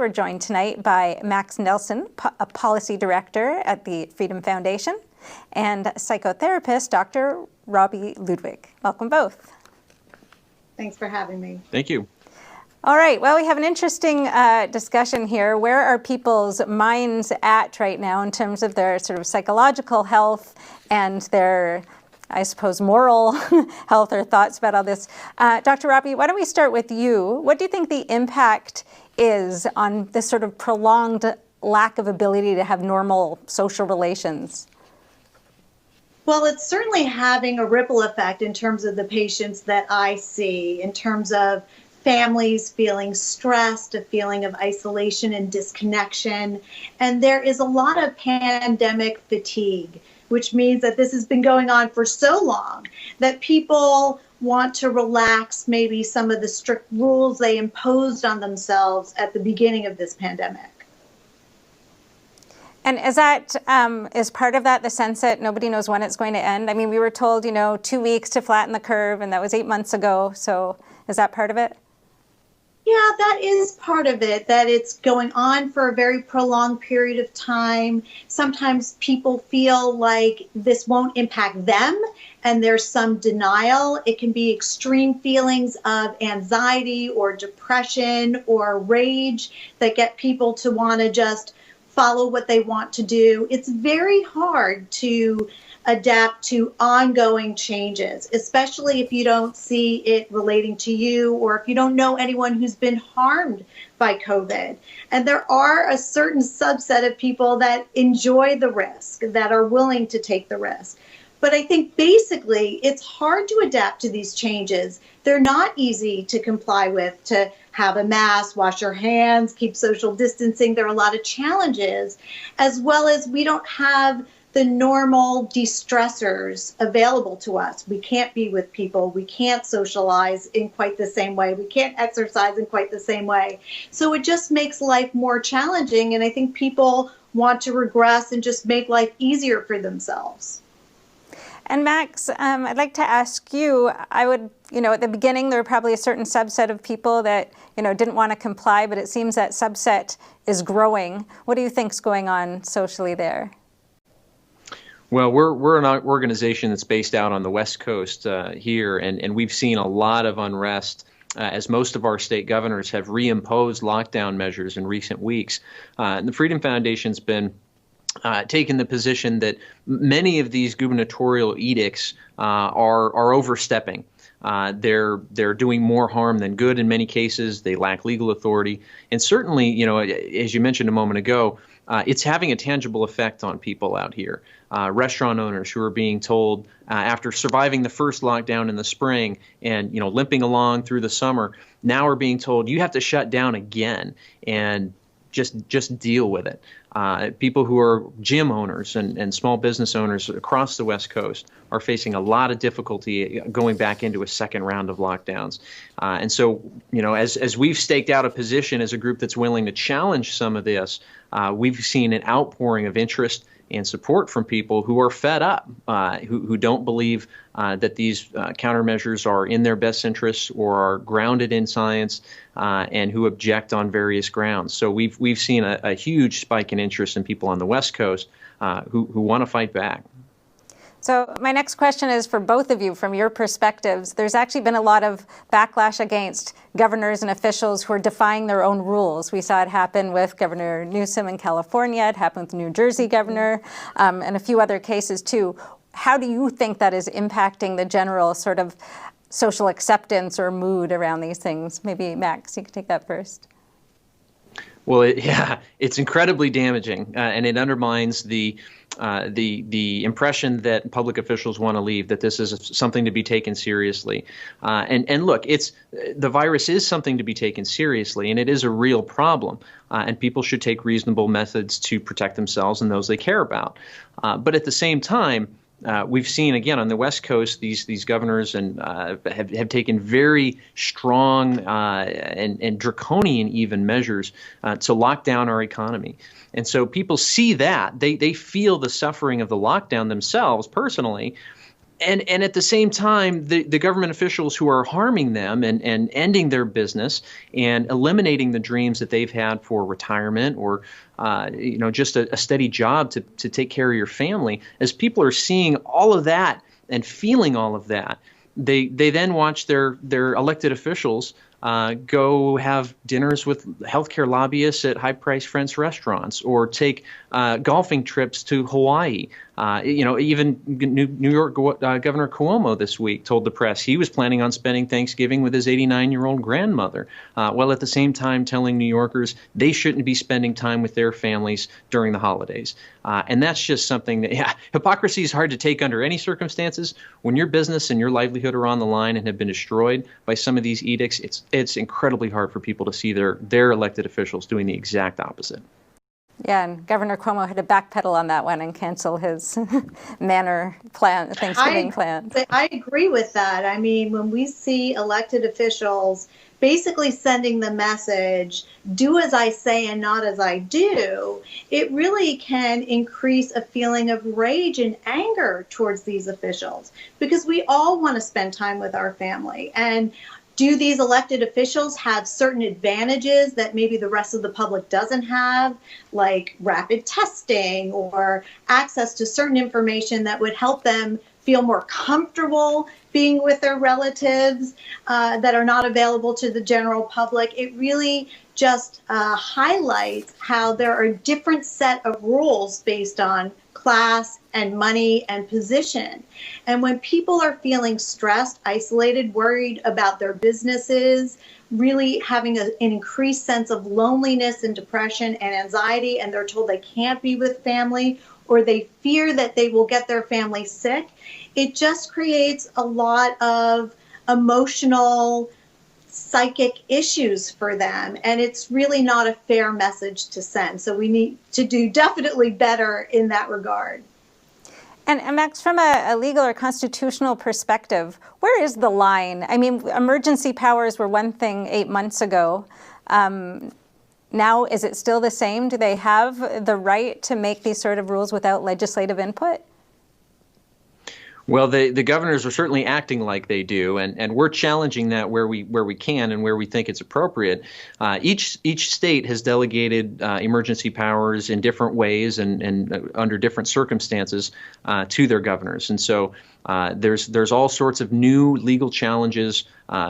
We're joined tonight by Max Nelson, a policy director at the Freedom Foundation, and psychotherapist Dr. Robi Ludwig. Welcome both. Thanks for having me. Thank you. All right, well, we have an interesting discussion here. Where are people's minds at right now in terms of their sort of psychological health and their, I suppose, moral health or thoughts about all this? Dr. Robi, why don't we start with you? What do you think the impact is on this sort of prolonged lack of ability to have normal social relations? Well, it's certainly having a ripple effect in terms of the patients that I see, in terms of families feeling stressed, a feeling of isolation and disconnection. And there is a lot of pandemic fatigue, which means that this has been going on for so long that people want to relax maybe some of the strict rules they imposed on themselves at the beginning of this pandemic. And is that, is part of that the sense that nobody knows when it's going to end? I mean, we were told, 2 weeks to flatten the curve, and that was 8 months ago. So is that part of it? Yeah, that is part of it, that it's going on for a very prolonged period of time. Sometimes people feel like this won't impact them, and there's some denial. It can be extreme feelings of anxiety or depression or rage that get people to want to just follow what they want to do. It's very hard to adapt to ongoing changes, especially if you don't see it relating to you or if you don't know anyone who's been harmed by COVID. And there are a certain subset of people that enjoy the risk, that are willing to take the risk. But I think basically it's hard to adapt to these changes. They're not easy to comply with, to have a mask, wash your hands, keep social distancing. There are a lot of challenges, as well as we don't have the normal de-stressors available to us. We can't be with people. We can't socialize in quite the same way. We can't exercise in quite the same way. So it just makes life more challenging. And I think people want to regress and just make life easier for themselves. And Max, I'd like to ask you, I would, at the beginning, there were probably a certain subset of people that, didn't want to comply, but it seems that subset is growing. What do you think's going on socially there? Well, we're an organization that's based out on the West Coast here, and we've seen a lot of unrest as most of our state governors have reimposed lockdown measures in recent weeks. And the Freedom Foundation's been taken the position that many of these gubernatorial edicts are overstepping. They're doing more harm than good in many cases. They lack legal authority. And certainly, as you mentioned a moment ago, it's having a tangible effect on people out here. Restaurant owners who are being told after surviving the first lockdown in the spring and limping along through the summer, now are being told you have to shut down again and just deal with it. People who are gym owners and small business owners across the West Coast are facing a lot of difficulty going back into a second round of lockdowns. And so, as we've staked out a position as a group that's willing to challenge some of this, we've seen an outpouring of interest and support from people who are fed up, who don't believe that these countermeasures are in their best interests or are grounded in science, and who object on various grounds. So we've seen a huge spike in interest in people on the West Coast who want to fight back. So my next question is for both of you, from your perspectives. There's actually been a lot of backlash against governors and officials who are defying their own rules. We saw it happen with Governor Newsom in California. It happened with the New Jersey governor, and a few other cases too. How do you think that is impacting the general sort of social acceptance or mood around these things? Maybe Max, you could take that first. Well, it's incredibly damaging, and it undermines the impression that public officials want to leave, that this is something to be taken seriously. And look, the virus is something to be taken seriously, and it is a real problem. And people should take reasonable methods to protect themselves and those they care about. But at the same time, we've seen, again, on the West Coast, these governors have taken very strong and draconian even measures to lock down our economy. And so people see that. They feel the suffering of the lockdown themselves personally, And at the same time, the government officials who are harming them and ending their business and eliminating the dreams that they've had for retirement or just a steady job to take care of your family, as people are seeing all of that and feeling all of that, they then watch their elected officials go have dinners with healthcare lobbyists at high-priced French restaurants, or take golfing trips to Hawaii. Even New York Governor Cuomo this week told the press he was planning on spending Thanksgiving with his 89-year-old grandmother, while at the same time telling New Yorkers they shouldn't be spending time with their families during the holidays. And that's just something that, hypocrisy is hard to take under any circumstances. When your business and your livelihood are on the line and have been destroyed by some of these edicts, it's incredibly hard for people to see their elected officials doing the exact opposite. Yeah, and Governor Cuomo had to backpedal on that one and cancel his Thanksgiving plans. I agree with that. I mean, when we see elected officials basically sending the message, do as I say and not as I do, it really can increase a feeling of rage and anger towards these officials, because we all want to spend time with our family. And do these elected officials have certain advantages that maybe the rest of the public doesn't have, like rapid testing or access to certain information that would help them feel more comfortable being with their relatives that are not available to the general public? It really just highlights how there are a different set of rules based on class and money and position. And when people are feeling stressed, isolated, worried about their businesses, really having an increased sense of loneliness and depression and anxiety, and they're told they can't be with family, or they fear that they will get their family sick, it just creates a lot of emotional, psychic issues for them. And it's really not a fair message to send. So we need to do definitely better in that regard. And Max, from a legal or constitutional perspective, where is the line? I mean, emergency powers were one thing 8 months ago. Now, is it still the same? Do they have the right to make these sort of rules without legislative input? Well, the governors are certainly acting like they do, and we're challenging that where we can and where we think it's appropriate. Each state has delegated emergency powers in different ways and under different circumstances to their governors, and so there's all sorts of new legal challenges,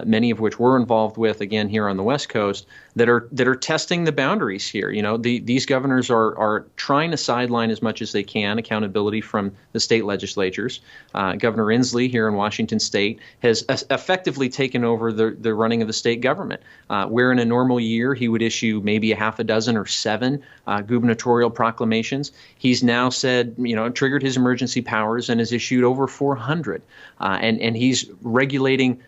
many of which we're involved with, again, here on the West Coast, that are testing the boundaries here. These governors are trying to sideline as much as they can accountability from the state legislatures. Governor Inslee here in Washington State has effectively taken over the running of the state government, where in a normal year he would issue maybe a half a dozen or 7 gubernatorial proclamations. He's now said, triggered his emergency powers and has issued over 400. And he's regulating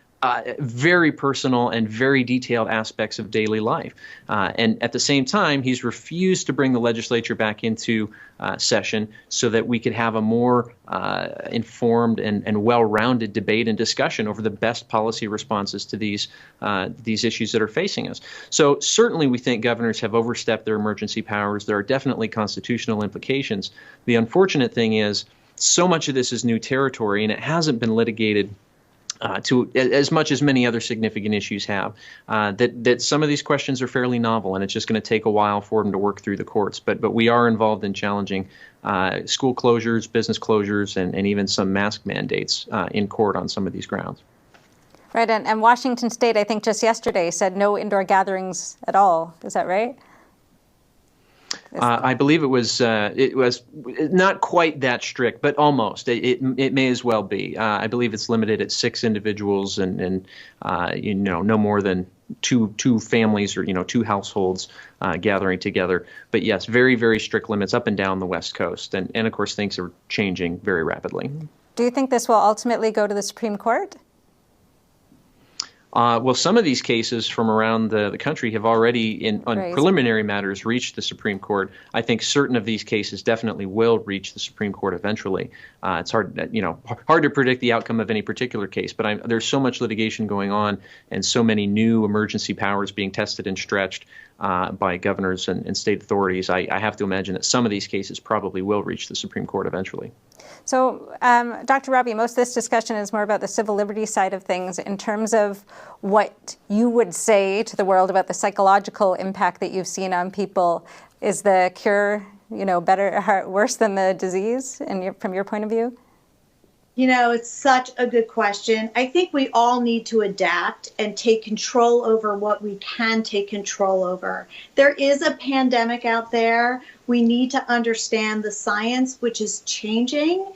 very personal and very detailed aspects of daily life. And at the same time, he's refused to bring the legislature back into session so that we could have a more informed and well-rounded debate and discussion over the best policy responses to these issues that are facing us. So certainly we think governors have overstepped their emergency powers. There are definitely constitutional implications. The unfortunate thing is so much of this is new territory, and it hasn't been litigated to as much as many other significant issues have, that some of these questions are fairly novel, and it's just going to take a while for them to work through the courts. But we are involved in challenging school closures, business closures, and even some mask mandates in court on some of these grounds. Right, and Washington State, I think just yesterday, said no indoor gatherings at all. Is that right? I believe it was not quite that strict, but almost. It may as well be. I believe it's limited at 6 individuals and no more than two families or 2 households gathering together. But yes, very, very strict limits up and down the West Coast, and of course things are changing very rapidly. Do you think this will ultimately go to the Supreme Court? Well, some of these cases from around the country have already, on preliminary matters, reached the Supreme Court. I think certain of these cases definitely will reach the Supreme Court eventually. It's hard to predict the outcome of any particular case, but there's so much litigation going on and so many new emergency powers being tested and stretched by governors and state authorities, I have to imagine that some of these cases probably will reach the Supreme Court eventually. So, Dr. Robi, most of this discussion is more about the civil liberties side of things. In terms of what you would say to the world about the psychological impact that you've seen on people, is the cure, better, worse than the disease, from your point of view? It's such a good question. I think we all need to adapt and take control over what we can take control over. There is a pandemic out there. We need to understand the science, which is changing.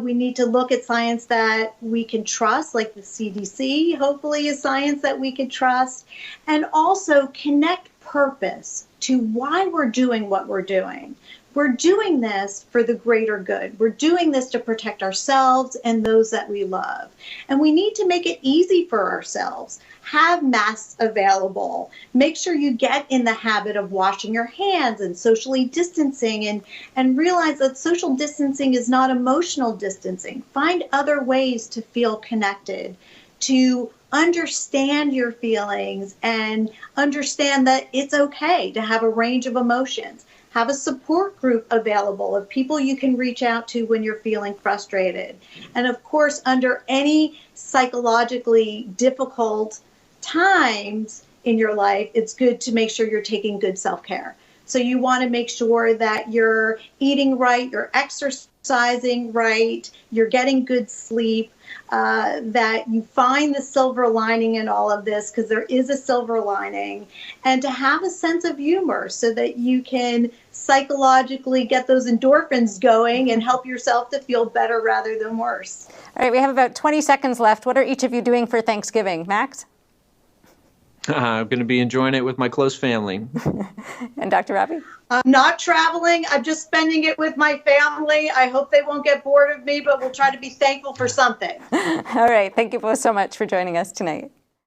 We need to look at science that we can trust, like the CDC, hopefully is science that we can trust, and also connect purpose to why we're doing what we're doing. We're doing this for the greater good. We're doing this to protect ourselves and those that we love. And we need to make it easy for ourselves. Have masks available. Make sure you get in the habit of washing your hands and socially distancing, and realize that social distancing is not emotional distancing. Find other ways to feel connected, to understand your feelings and understand that it's okay to have a range of emotions. Have a support group available of people you can reach out to when you're feeling frustrated. And of course, under any psychologically difficult times in your life, it's good to make sure you're taking good self-care. So you want to make sure that you're eating right, you're exercising right, you're getting good sleep, that you find the silver lining in all of this, because there is a silver lining, and to have a sense of humor so that you can psychologically get those endorphins going and help yourself to feel better rather than worse. All right, we have about 20 seconds left. What are each of you doing for Thanksgiving? Max? I'm going to be enjoying it with my close family. And Dr. Robi? I'm not traveling. I'm just spending it with my family. I hope they won't get bored of me, but we'll try to be thankful for something. All right. Thank you both so much for joining us tonight.